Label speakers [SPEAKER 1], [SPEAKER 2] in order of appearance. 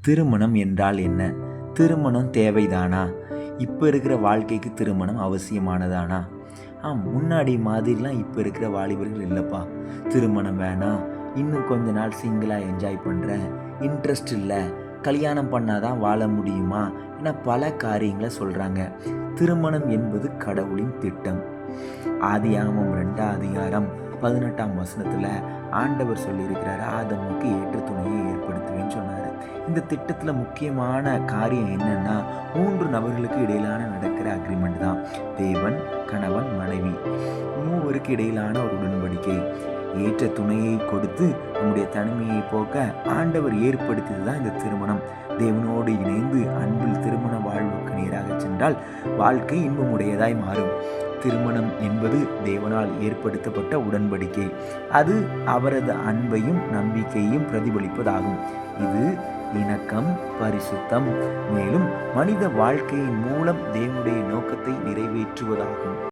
[SPEAKER 1] திருமணம் என்றால் என்ன? திருமணம் தேவைதானா? இப்போ இருக்கிற வாழ்க்கைக்கு திருமணம் அவசியமானதானா? முன்னாடி மாதிரிலாம் இப்போ இருக்கிற வாலிபர்கள் இல்லைப்பா. திருமணம் வேணாம், இன்னும் கொஞ்ச நாள் சிங்கிளாக என்ஜாய் பண்ணுறேன், இன்ட்ரெஸ்ட் இல்லை, கல்யாணம் பண்ணாதான் வாழ முடியுமா என பல காரியங்களை சொல்கிறாங்க. திருமணம் என்பது கடவுளின் திட்டம். ஆதியாகமம் 2ஆம் அதிகாரம் 18ஆம் வசனத்தில் ஆண்டவர் சொல்லியிருக்கிறாரு, ஆதமுக்கு ஏற்ற துணையை ஏற்படுத்துவேன்னு சொன்னார். இந்த திட்டத்தில் முக்கியமான காரியம் என்னன்னா, 3 நபர்களுக்கு இடையிலான நடக்கிற அக்ரிமெண்ட் தான். தேவன், கணவன், மனைவி மூவருக்கு இடையிலான ஒரு உடன்படிக்கை. ஏற்ற துணையை கொடுத்து நம்முடைய தனிமையை போக்க ஆண்டவர் ஏற்படுத்தியது தான் இந்த திருமணம். தேவனோடு இணைந்து அன்பில் திருமண வாழ்வுக்கு நேராக சென்றால் வாழ்க்கை இன்பமுடையதாய் மாறும். திருமணம் என்பது தேவனால் ஏற்படுத்தப்பட்ட உடன்படிக்கை. அது அவரது அன்பையும் நம்பிக்கையும் பிரதிபலிப்பதாகும். இது இணக்கம், பரிசுத்தம், மேலும் மனித வாழ்க்கையின் மூலம் தேவனுடைய நோக்கத்தை நிறைவேற்றுவதாகும்.